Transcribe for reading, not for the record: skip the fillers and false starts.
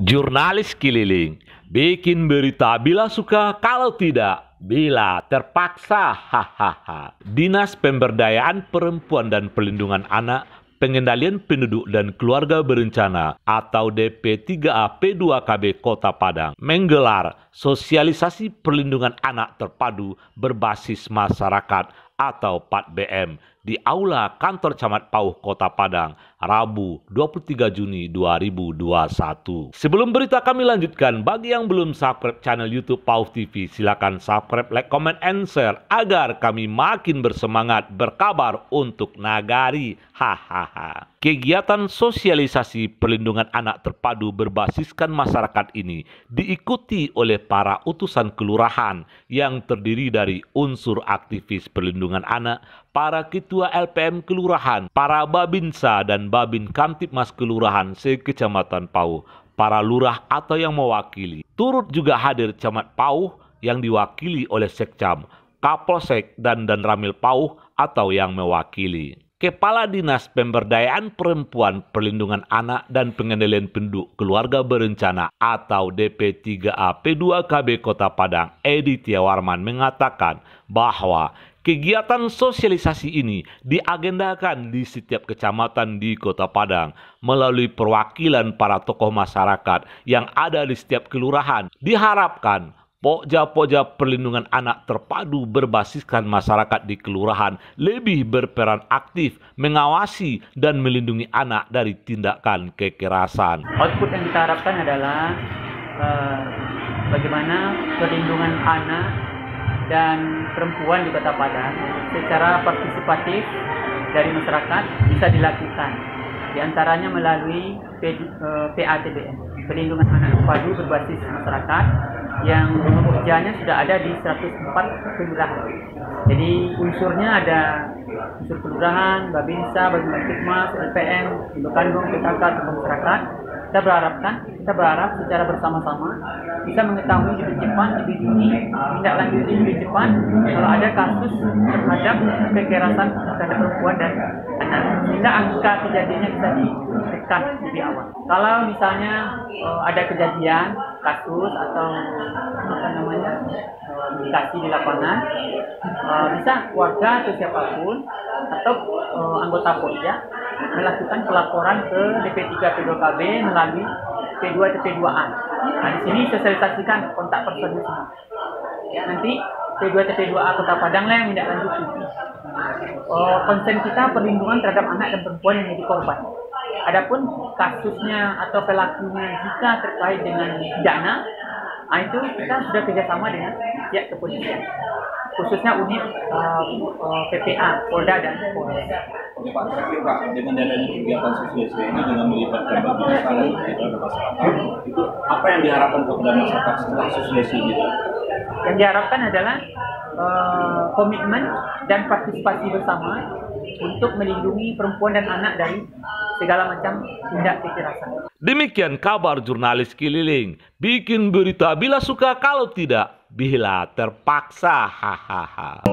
Jurnalis keliling, bikin berita bila suka, kalau tidak, bila terpaksa. Hahaha. Dinas Pemberdayaan Perempuan dan Perlindungan Anak, Pengendalian Penduduk dan Keluarga Berencana atau DP3A P2KB Kota Padang menggelar sosialisasi perlindungan anak terpadu berbasis masyarakat atau 4BM di Aula Kantor Camat Pauh Kota Padang, Rabu 23 Juni 2021. Sebelum berita kami lanjutkan, bagi yang belum subscribe channel YouTube Pauh TV, silakan subscribe, like, comment, and share agar kami makin bersemangat berkabar untuk Nagari. Hahaha. Kegiatan sosialisasi perlindungan anak terpadu berbasiskan masyarakat ini diikuti oleh para utusan kelurahan yang terdiri dari unsur aktivis perlindungan anak, para ketua LPM kelurahan, para babinsa dan babin kamtipmas kelurahan se-Kecamatan Pauh, para lurah atau yang mewakili. Turut juga hadir Camat Pauh yang diwakili oleh Sekcam, Kapolsek dan Ramil Pauh atau yang mewakili. Kepala Dinas Pemberdayaan Perempuan, Perlindungan Anak dan Pengendalian Penduduk Keluarga Berencana atau DP3A P2KB Kota Padang, Edi Tiawarman mengatakan bahwa kegiatan sosialisasi ini diagendakan di setiap kecamatan di Kota Padang melalui perwakilan para tokoh masyarakat yang ada di setiap kelurahan. Diharapkan Pokja-pokja perlindungan anak terpadu berbasiskan masyarakat di kelurahan lebih berperan aktif mengawasi dan melindungi anak dari tindakan kekerasan. Output yang kita harapkan adalah bagaimana perlindungan anak dan perempuan di Kota Padang secara partisipatif dari masyarakat bisa dilakukan. Di antaranya melalui PATBM, Perlindungan Anak Terpadu Berbasis Masyarakat, yang pekerjaannya sudah ada di 104 kelurahan. Jadi unsurnya ada unsur kelurahan, babinsa, babin kamtipmas, LPM, induk kandung, PKK, tokoh masyarakat. Kita berharap secara bersama-sama bisa mengetahui lebih cepat, lebih dini, tindak lanjuti lebih cepat kalau ada kasus terhadap kekerasan terhadap perempuan dan anak, sehingga angka kejadiannya bisa ditekan lebih awal. Kalau misalnya ada kejadian kasus atau indikasi di lapangan, bisa warga atau siapapun atau anggota Polda melakukan pelaporan ke DP3 P2KB melalui P2 atau P2A. Nah, di sini sosialisasikan kontak person semua. Ya, nanti P2 atau P2A Kota Padang lah yang menindaklanjuti. Konsen kita perlindungan terhadap anak dan perempuan yang menjadi korban. Adapun kasusnya atau pelakunya jika terkait dengan pidana, itu kita sudah kerjasama dengan pihak kepolisian, khususnya unit PPA, Polda dan Polres. Oke Pak, terakhir Pak, dengan adanya kegiatan sosialisasi ini dengan melibatkan babinsa dan masyarakat, itu apa yang diharapkan kepada masyarakat setelah sosialisasi ini? Yang diharapkan adalah komitmen dan partisipasi bersama untuk melindungi perempuan dan anak dari segala macam tindak kekerasan. Demikian kabar jurnalis keliling. Bikin berita bila suka, kalau tidak, bila terpaksa. Hahaha.